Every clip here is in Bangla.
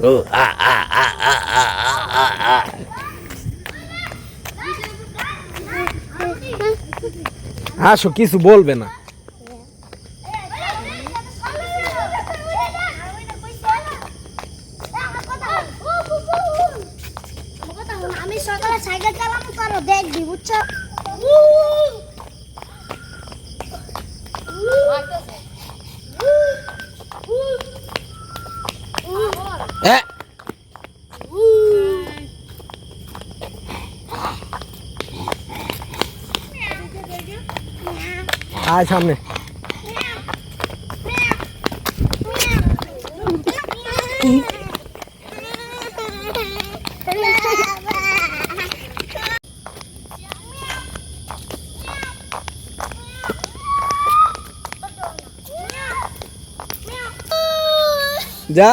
ও আ আ আ আ আ আ আ। আসো, কিছু বলবে না। আমি সকালে সাইকেল চালানো করো দেখবি বুঝছো। আয় সামনে। যা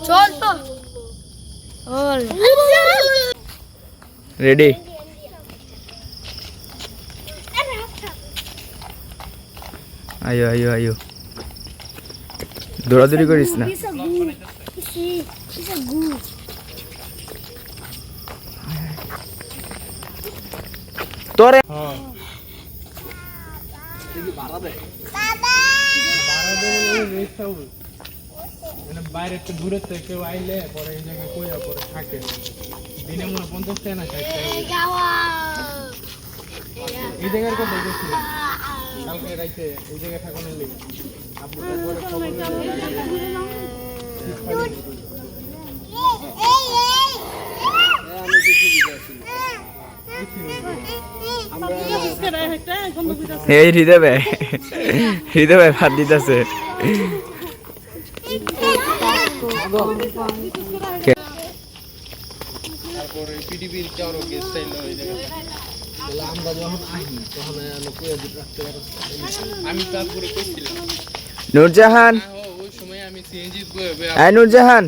চল তো রেডি। আয়ো আয়ো আয়ো, দৌড়াদৌড়ি করিস না। তোরে বাইরে একটু দূরে থেকে কেউ আইলে পরে এই জায়গায় কইয়া পরে থাকে দিনে মনে 50 টাকা না 60 টাকা। এই জায়গার কথা দেখছিল কালকে রাইতে এই জায়গায় থাকুনের লেগে আপনি পরে খবর এই হৃদয় হৃদয় ভাত দিতেছে। তারপরে পিডিবির কারো গেস্ট আইলো এই জায়গায় আমরা যখন আহি তখন রাখতে পারো। আমি তারপরে কইছিলাম নূরজাহান, ওই সময় আমি সিএনজি আই নূরজাহান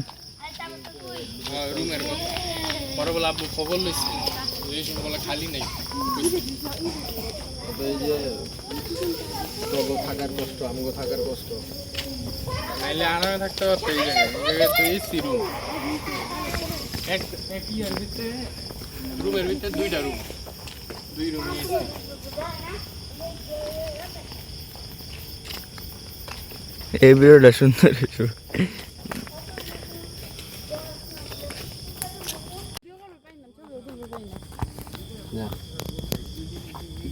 রুমের কথা পরে বলে আপনি খবর লইছি এই সময় বলে খালি নাই। এই যে তোগো থাকার কষ্ট আমগো থাকার কষ্ট নাইলে আরামে থাকতে পারতো। এই জায়গায় তো এসি রুম এক ইয়ার ভিতরে রুমের ভিতরে দুই রুম এসি। এই ভিডিওটা সুন্দর।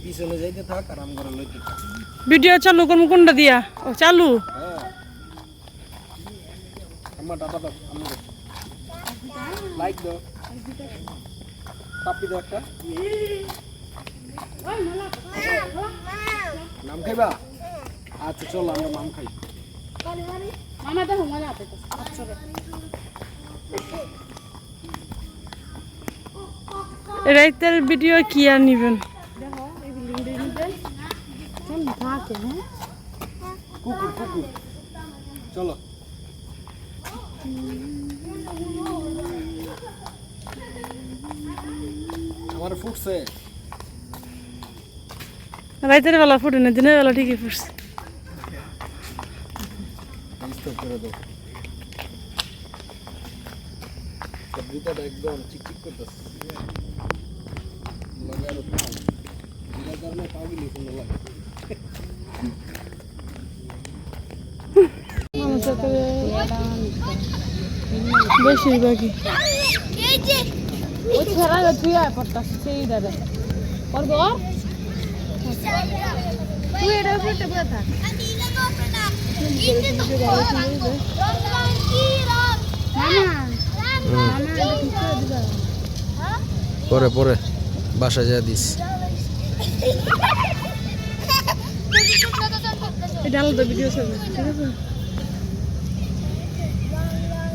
পিছনে যাইতে থাক আরাম করে লইতে থাক। ভিডিও চালু করবো কোনটা দিয়া? ও চালু। আমার দাদা দাও আমাকে লাইক দাও পাপি দাও একটা নাম খাইবা। আচ্ছা চলো আমরা নাম খাই। মামা দেখো মজা আছে তো। রাইতের ভিডিও কি আর নিবেন? কুকুর চলো আমার ফুটছে। রাইতের বেলা ফুটে না, দিনের বেলা ঠিকই ফুটছে। স্টপ করে দাও। সবজিটা একদম চিকচিক করতেছে লাগে আরো খাও যেটার কারণে পাগলি সুন্দর লাগে। বেশিরভাগই ওই ছেড়া তুই আয় পড়তাস সেই দাদা করবো তুই এটা উপরে বসে থাক। পরে পরে বাসা যা দিস। এটা আলাদা ভিডিও ছবি, ঠিক আছে?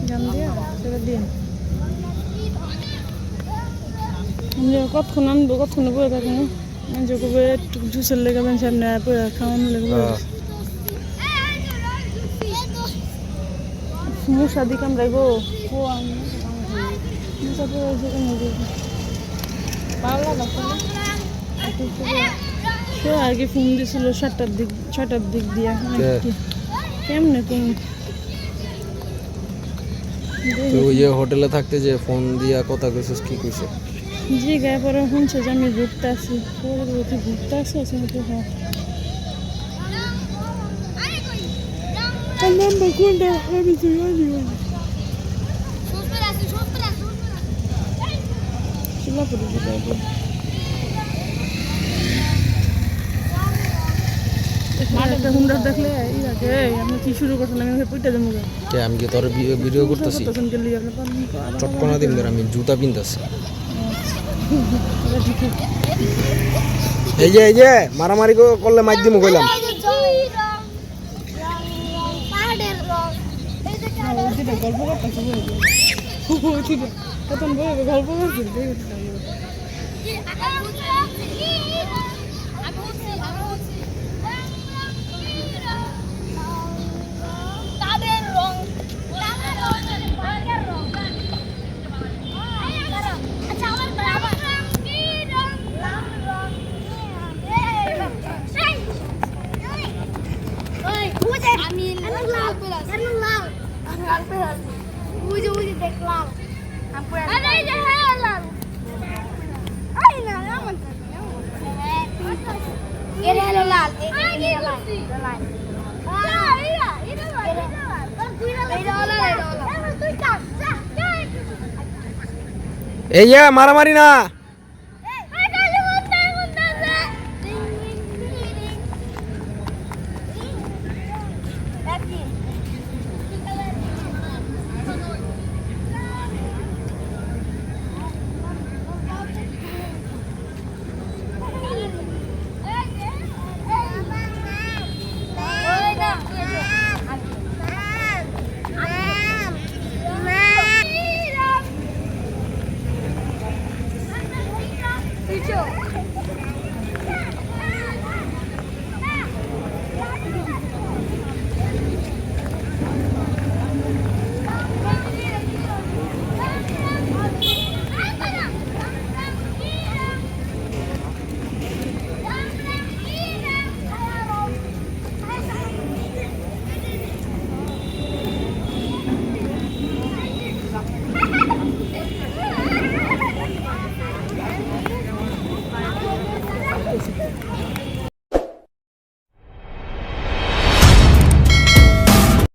গান দিয়া সেটা দিয়ে কতক্ষণ আনবো, কতক্ষণ বয়ে থাকবো। যোগবে একটু জুসের লেগে সামনে খাওয়ানো লেগে মশা দি কামড়াইবো। ভালো লাগছে না তো আগে ফোন দিছিল 6টার দিক দিয়ে কেমনে তুমি তো ওই যে হোটেলে থাকতে যে ফোন দিয়া কথা কইছিস কি কইছে জি গায়ে পরে শুনছে যে আমি ঘুরতে আসি পরে বলছি ঘুরতে আসি শুনতে হ্যাঁ নাম্বার কোনটা আমি তো জানি না শিলা পড়ে যাবে একটা হুন্ডার দেখলে এই আগে আমি কি শুরু করছেন আমি পইটা দেবো কে আমি কি তোর ভিডিও করতেছি চটকনা দিন ধরে আমি জুতা পিনতাছি এই যে মারামারি করলে মাইর দিমু কইলাম গল্প করতেছি তখন গল্প করছি দেখলাম এই মারামারি না